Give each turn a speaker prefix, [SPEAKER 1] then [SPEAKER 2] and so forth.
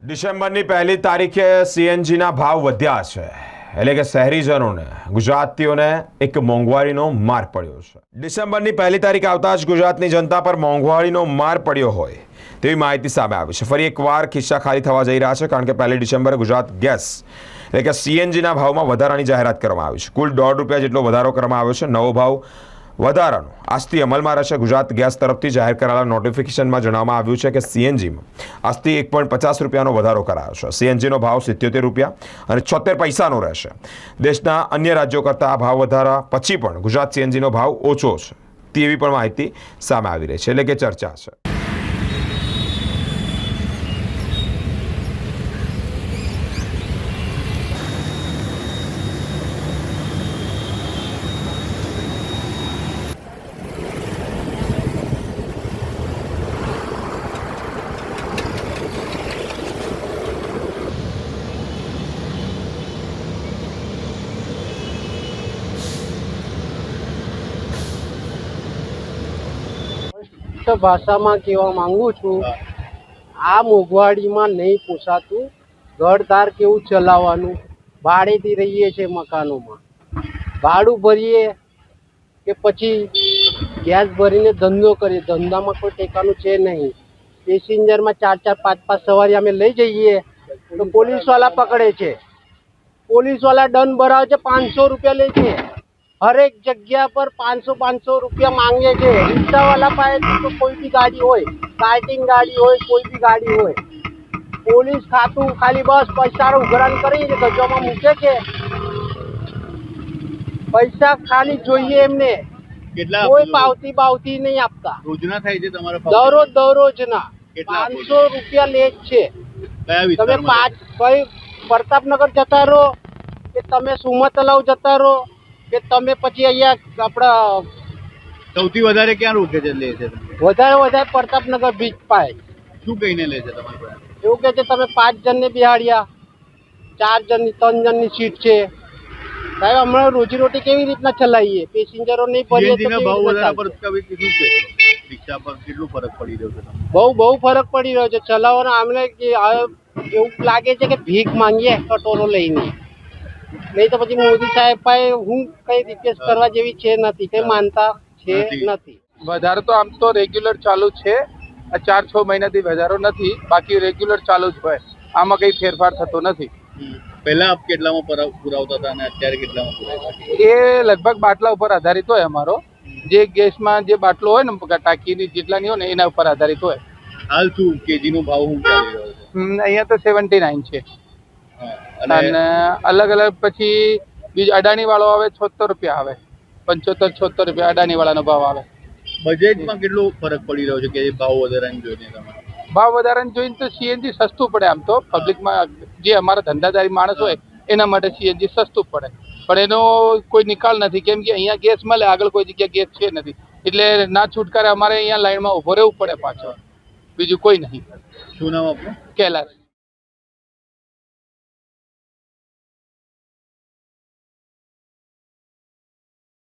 [SPEAKER 1] ડિસેમ્બરની પહેલી તારીખે સીએનજીના ભાવ વધ્યા છે, એટલે કે શહેરીજનોને ગુજરાતીઓને એક મોંઘવારીનો માર પડ્યો છે। ડિસેમ્બરની પહેલી તારીખ આવતા જ ગુજરાતની જનતા પર મોંઘવારીનો માર પડ્યો હોય તેવી માહિતી સામે આવી છે। ફરી એકવાર ખિસ્સા ખાલી થવા જઈ રહ્યા છે, કારણ કે પહેલી ડિસેમ્બરે ગુજરાત ગેસ એટલે કે સીએનજીના ભાવમાં વધારાની જાહેરાત કરવામાં આવી છે। કુલ ₹1.5 જેટલો વધારો કરવામાં આવ્યો છે। નવો ભાવ વધારાનો આજથી અમલમાં રહેશે। ગુજરાત ગેસ તરફથી જાહેર કરાયેલા નોટિફિકેશનમાં જણાવવામાં આવ્યું છે કે સીએનજીમાં આજથી ₹1.50નો વધારો કરાયો છે। સીએનજીનો ભાવ ₹77.76 રહેશે। દેશના અન્ય રાજ્યો કરતાં આ ભાવ વધારા પછી પણ ગુજરાત સીએનજીનો ભાવ ઓછો છે તેવી પણ માહિતી સામે આવી રહી છે, એટલે કે ચર્ચા છે।
[SPEAKER 2] ભાષામાં કહેવા માંગુ છું, આ મોંઘવારીમાં નહીં પોસાતું। ઘરદાર કેવું ચલાવવાનું? ભાડેથી રહીએ છીએ મકાનોમાં, ભાડું ભરીએ કે પછી ગેસ ભરીને ધંધો કરીએ। ધંધામાં કોઈ ટેકાનું છે નહીં। પેસેન્જરમાં 4-4, 5-5 સવારી અમે લઈ જઈએ તો પોલીસવાળા પકડે છે। પોલીસવાળા દંડ ભરાવે છે, ₹500 લે છે। હરેક જગ્યા પર 500 રૂપિયા માંગે છે। રિક્ષાવાળા પાસે તો કોઈ બી ગાડી હોય, કાર્ટિંગ ગાડી હોય, કોઈ બી ગાડી હોય, પોલીસ ખાતું ખાલી બસ પૈસાનો ઉઘરાણ કરી ગજવામાં મૂકે છે। પૈસા ખાલી જોઈએ એમને, કોઈ પાવતી નહીં આપતા।
[SPEAKER 3] રોજના થાય છે તમારા?
[SPEAKER 2] દરરોજના ₹500 લે જ છે। તમે કઈ પ્રતાપનગર જતા રહો કે તમે સુમા તલાવ જતા રહો કે તમે પછી અહીંયા આપણા
[SPEAKER 3] સૌથી વધારે ક્યાં રોકે છે, લે છે?
[SPEAKER 2] વધારે પ્રતાપનગર બીચ પાસે।
[SPEAKER 3] શું કહીને લે છે તમારી પાસે?
[SPEAKER 2] એવું કે છે તમે 5 જણને બિહાડ્યા, 4 જણની 3 જણની સીટ છે। સાહેબ, હમણાં રોજીરોટી કેવી રીતના ચલાવીએ? પેસેન્જરો નહીં ભરીએ તો
[SPEAKER 3] ભાવ વધારા પર શું છે? રિક્ષા પર કેટલું ફરક પડી રહ્યો છે?
[SPEAKER 2] બહુ ફરક પડી રહ્યો છે ચલાવવાનો। આમને એવું લાગે છે કે ભીખ માંગીએ કટોરો લઈને, નહીં તો પછી મોદી સાહેબ પાસે હું કઈ રિક્વેસ્ટ કરવા જેવી છે નથી, કઈ માનતા છે નથી।
[SPEAKER 4] વધારો તો આમ તો રેગ્યુલર ચાલુ જ છે। 4-6 મહિનાથી વધારો નથી, બાકી રેગ્યુલર ચાલુ જ હોય, આમાં કઈ ફેરફાર થતો નથી।
[SPEAKER 3] પહેલા આપ કેટલામાં પુરાવતા હતા અને અત્યારે કેટલામાં પુરાવતા?
[SPEAKER 4] એ લગભગ બાટલા ઉપર આધારિત હોય। અમારો જે ગેસમાં જે બાટલો હોય ને ટાંકીની જેટલાની હોય ને એના ઉપર આધારિત હોય।
[SPEAKER 3] હાલ શું કેજીનો ભાવ શું ચાલી રહ્યો છે?
[SPEAKER 4] અહીંયા તો 79 છે, અને અલગ પછી બીજો અડાણી વાળો આવે ₹76 આવે, 75-76 અડાણી વાળાનો ભાવ આવે।
[SPEAKER 3] બજેટમાં કેટલો ફરક પડી રહ્યો છે કે ભાવ વધારાની જોઈને? તમારે
[SPEAKER 4] ભાવ વધારાને જોઈને તો સીએનજી સસ્તું પડે। આમ તો પબ્લિકમાં જે અમારા ધંધાદારી માણસ હોય એના માટે સીએનજી સસ્તું પડે, પણ એનો કોઈ નિકાલ નથી, કેમ કે અહીંયા ગેસ મળે, આગળ કોઈ જગ્યા ગેસ છે નથી, એટલે ના છૂટકારે અમારે અહીંયા લાઈનમાં ઊભો રહેવું પડે પાછળ, બીજું કોઈ નહીં।
[SPEAKER 3] શું નામ આપનું?
[SPEAKER 4] કૈલાસ।